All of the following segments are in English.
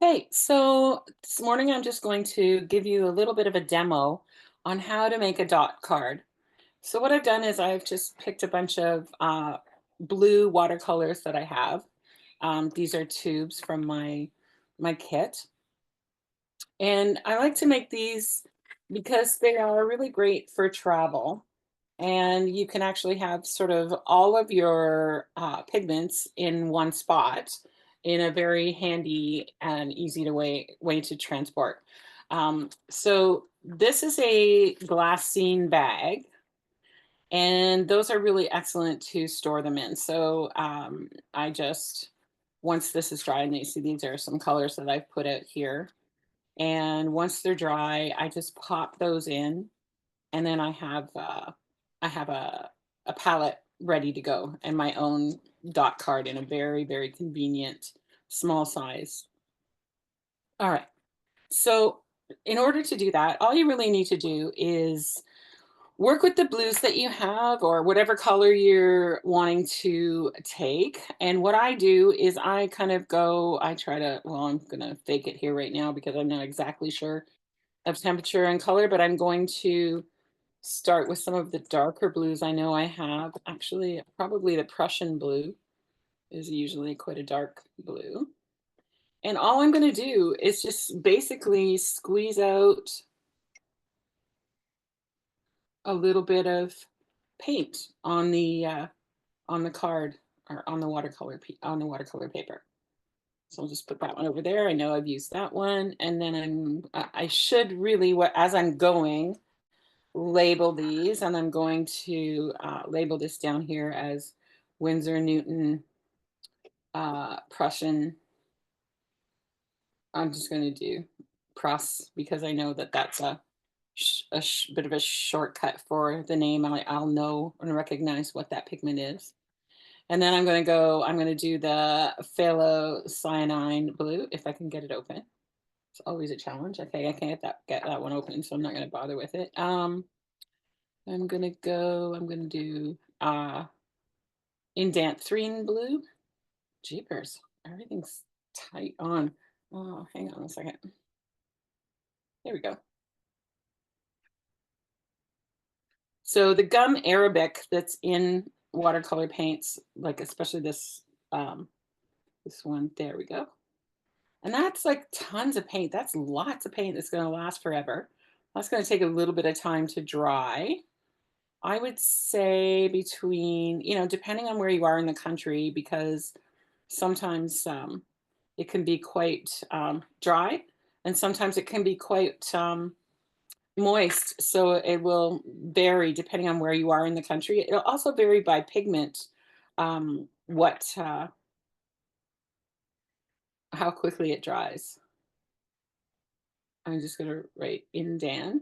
Hey, so this morning I'm just going to give you a little bit of a demo on how to make a dot card. So what I've done is I've just picked a bunch of blue watercolors that I have. These are tubes from my kit, and I like to make these because they are really great for travel. And you can actually have sort of all of your pigments in one spot in a very handy and easy to way to transport. So this is a glassine bag, and those are really excellent to store them in. So I just once this is dry, and you see these are some colors that I've put out here. And once they're dry, I just pop those in, and then I have a palette ready to go and my own dot card in a very, very convenient small size. All right. So in order to do that, all you really need to do is work with the blues that you have or whatever color you're wanting to take. And what I do is I kind of go, I try to, well, I'm going to fake it here right now because I'm not exactly sure of temperature and color, but I'm going to start with some of the darker blues I know I have. Actually, probably the Prussian blue is usually quite a dark blue. And all I'm going to do is just basically squeeze out a little bit of paint on the card or on the on the watercolor paper. So I'll just put that one over there. I know I've used that one, and then I should really what as I'm going label these, and I'm going to label this down here as Winsor Newton Prussian. I'm just going to do Pruss because I know that that's a bit of a shortcut for the name. I'll know and recognize what that pigment is. And then I'm going to do the phthalo cyanine blue if I can get it open. It's always a challenge. Okay, I can't get that one open, so I'm not going to bother with it. I'm going to do indanthrene blue. Jeepers, everything's tight on. Oh, hang on a second. There we go. So the gum arabic that's in watercolor paints, like especially this one, there we go. And that's like tons of paint. That's lots of paint that's going to last forever. That's going to take a little bit of time to dry. I would say between, depending on where you are in the country, because sometimes it can be quite dry, and sometimes it can be quite moist. So it will vary depending on where you are in the country. It'll also vary by pigment, what how quickly it dries. I'm just gonna write Indan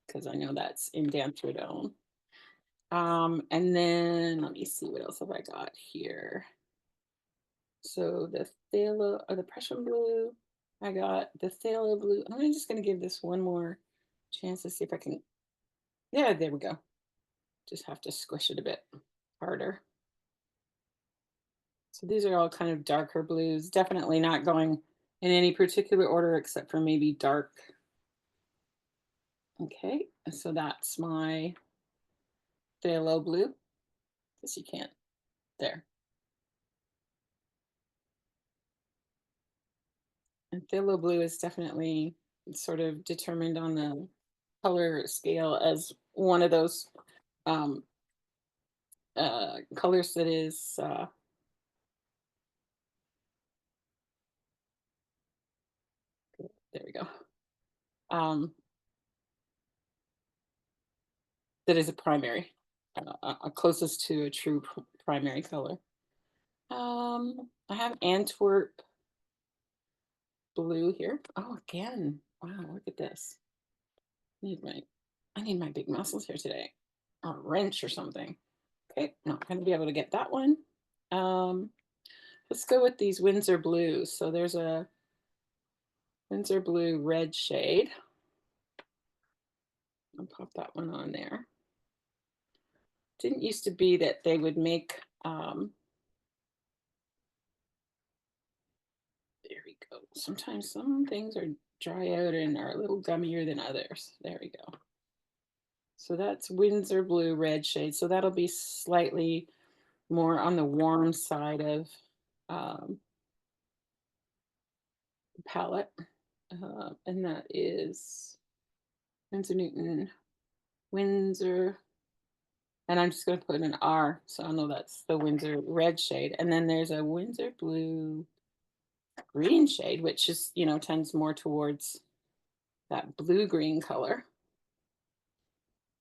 because I know that's Indanthrone. And then let me see what else have I got here. So the phthalo or the Prussian blue, I got the phthalo blue. I'm just gonna give this one more chance to see if I can. Yeah, there we go. Just have to squish it a bit harder. So these are all kind of darker blues. Definitely not going in any particular order except for maybe dark. Okay, so that's my phthalo blue. Guess you can't. There. And phthalo blue is definitely sort of determined on the color scale as one of those um, colors that is, there we go, um, that is a primary, closest to a true primary color. I have Antwerp blue here. Oh, again. Wow, look at this. Need my I need my big muscles here today. A wrench or something. Okay, not gonna be able to get that one. Um, let's go with these Winsor blues. So there's a Winsor blue red shade. I'll pop that one on there. Didn't used to be that they would make there we we go. Sometimes some things are dry out and are a little gummier than others. There we go. So that's Windsor Blue red shade. So that'll be slightly more on the warm side of um, the palette. And that is Windsor Newton, Windsor, and I'm just going to put an R so I know that's the Windsor red shade. And then there's a Windsor Blue green shade, which is, tends more towards that blue green color.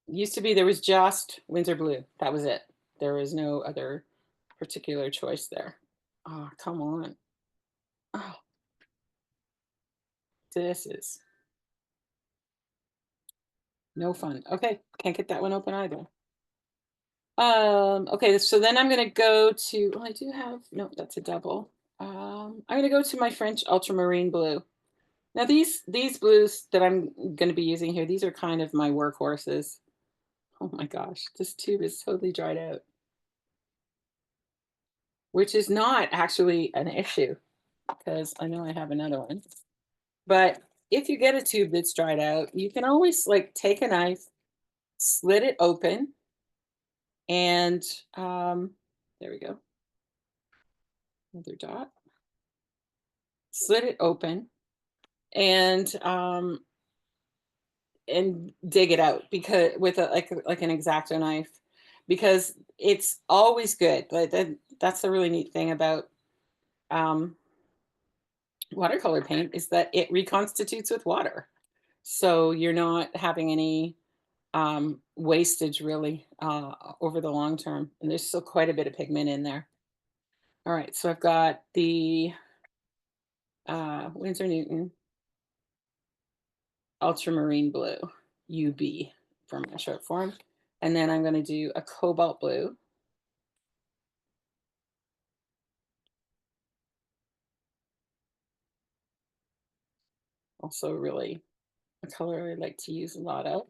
Used to be there was just Windsor Blue. That was it. There was no other particular choice there. Oh, come on. Oh, this is no fun. Okay, can't get that one open either. Okay, so then I'm gonna go to, I do have, no, that's a double. I'm gonna go to my French ultramarine blue. Now these blues that I'm gonna be using here, these are kind of my workhorses. Oh my gosh, this tube is totally dried out, which is not actually an issue because I know I have another one. But if you get a tube that's dried out, you can always like take a knife, slit it open, and there we go. Another dot. Slit it open and and dig it out because with a like an X-Acto knife because it's always good. Like that's the really neat thing about um watercolor paint is that it reconstitutes with water. So you're not having any wastage really over the long term. And there's still quite a bit of pigment in there. All right, so I've got the Winsor Newton Ultramarine Blue, UB for my short form. And then I'm going to do a cobalt blue. Also really a color I like to use a lot of.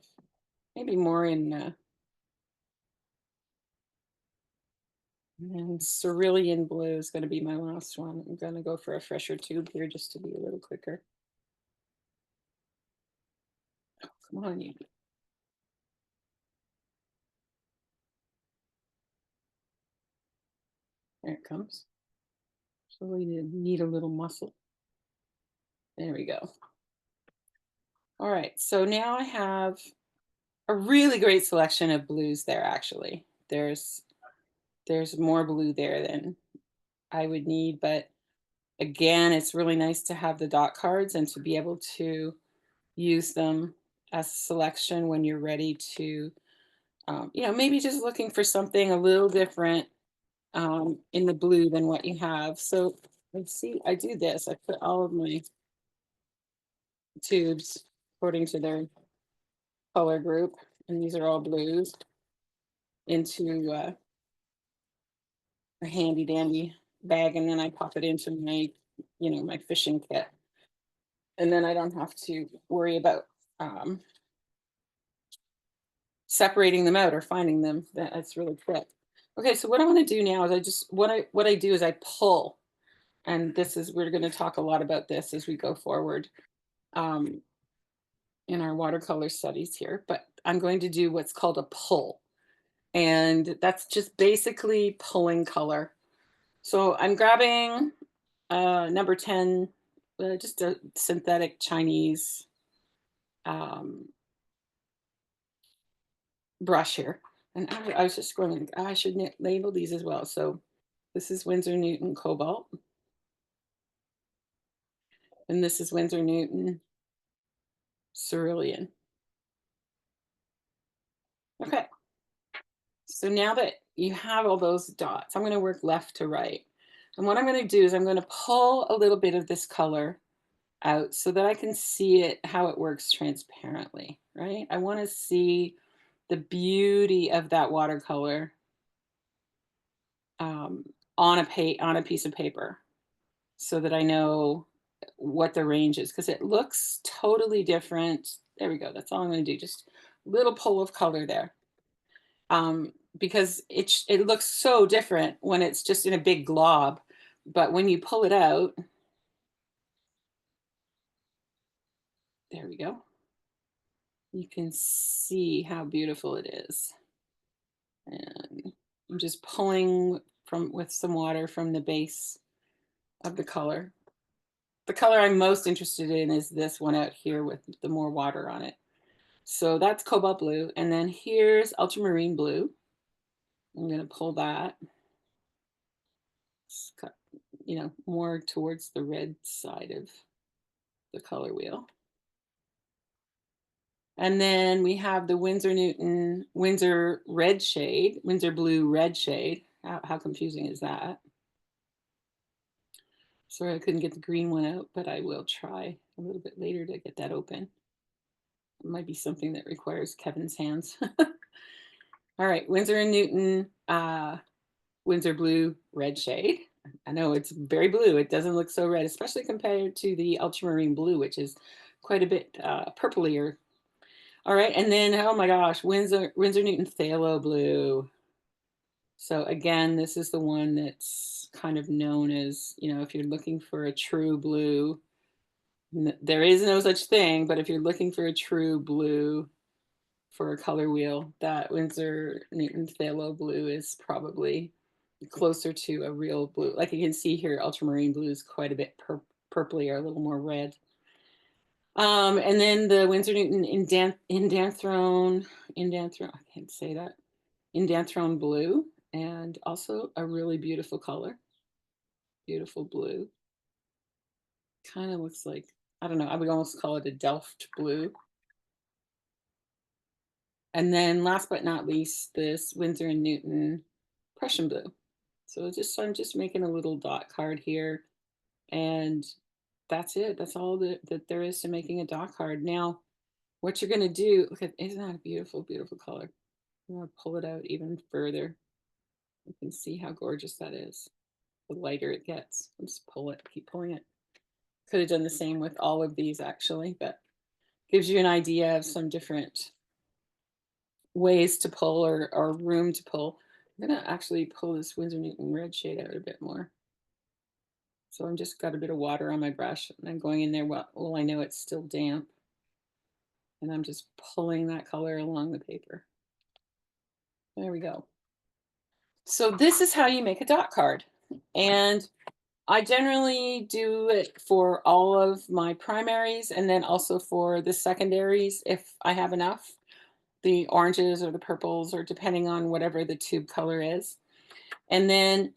Maybe more in and cerulean blue is going to be my last one. I'm going to go for a fresher tube here just to be a little quicker. Oh, come on, you. There it comes. So we need a little muscle. There we go. All right, so now I have a really great selection of blues there actually. There's more blue there than I would need, but again, it's really nice to have the dot cards and to be able to use them as a selection when you're ready to, maybe just looking for something a little different in the blue than what you have. So let's see, I do this. I put all of my tubes according to their color group, and these are all blues into a handy dandy bag, and then I pop it into my, my fishing kit, and then I don't have to worry about um, separating them out or finding them. That's really quick. Okay, so what I want to do now is what I do is I pull, and this is we're going to talk a lot about this as we go forward um, in our watercolor studies here. But I'm going to do what's called a pull, and that's just basically pulling color. So I'm grabbing number 10, just a synthetic Chinese um, brush here. And I was just scrolling. I should label these as well. So this is Winsor Newton Cobalt. And this is Winsor Newton Cerulean. Okay. So now that you have all those dots, I'm going to work left to right. And what I'm going to do is I'm going to pull a little bit of this color out so that I can see it, how it works transparently, right? I want to see the beauty of that watercolor um, on a piece of paper so that I know what the range is because it looks totally different. There we go. That's all I'm going to do. Just a little pull of color there. Because it looks so different when it's just in a big glob. But when you pull it out, There we go. You can see how beautiful it is. And I'm just pulling from with some water from the base of the color. The color I'm most interested in is this one out here with the more water on it. So that's cobalt blue. And then here's ultramarine blue. I'm going to pull that, cut, more towards the red side of the color wheel. And then we have the Winsor Newton Winsor red shade, Winsor blue red shade. How confusing is that? Sorry, I couldn't get the green one out, but I will try a little bit later to get that open. It might be something that requires Kevin's hands. All right, Winsor and Newton, Winsor blue red shade. I know it's very blue. It doesn't look so red, especially compared to the ultramarine blue, which is quite a bit purplier. All right, and then, oh my gosh, Winsor Newton phthalo blue. So again, this is the one that's kind of known as, if you're looking for a true blue, there is no such thing, but if you're looking for a true blue for a color wheel, that Winsor Newton phthalo blue is probably closer to a real blue. Like you can see here, ultramarine blue is quite a bit purpley or a little more red. And then the Winsor Newton Indanthrone, I can't say that, Indanthrone blue, and also a really beautiful color, beautiful blue. Kind of looks like, I don't know, I would almost call it a Delft blue. And then last but not least, this Winsor and Newton Prussian blue. So I'm just making a little dot card here, and that's it. That's all that there is to making a dot card. Now, what you're gonna do, look at, isn't that a beautiful, beautiful color? I'm gonna pull it out even further. You can see how gorgeous that is. The lighter it gets. I'll just pull it, keep pulling it. Could have done the same with all of these actually, but gives you an idea of some different ways to pull or room to pull. I'm gonna actually pull this Winsor Newton red shade out a bit more. So I'm just got a bit of water on my brush and I'm going in there while I know it's still damp. And I'm just pulling that color along the paper. There we go. So this is how you make a dot card. And I generally do it for all of my primaries and then also for the secondaries if I have enough, the oranges or the purples or depending on whatever the tube color is. And then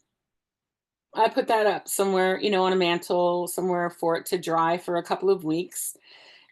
I put that up somewhere, on a mantle, somewhere for it to dry for a couple of weeks.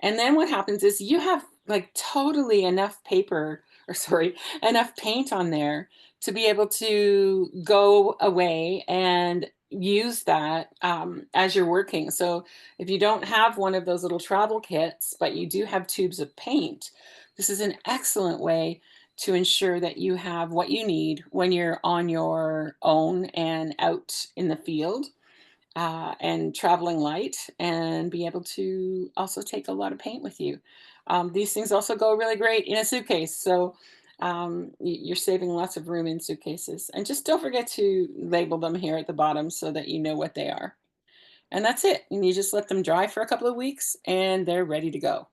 And then what happens is you have like totally enough paper, or sorry, enough paint on there to be able to go away and use that as you're working. So if you don't have one of those little travel kits, but you do have tubes of paint, this is an excellent way to ensure that you have what you need when you're on your own and out in the field and traveling light and be able to also take a lot of paint with you. These things also go really great in a suitcase. So you're saving lots of room in suitcases. And just don't forget to label them here at the bottom so that you know what they are. And that's it. And you just let them dry for a couple of weeks and they're ready to go.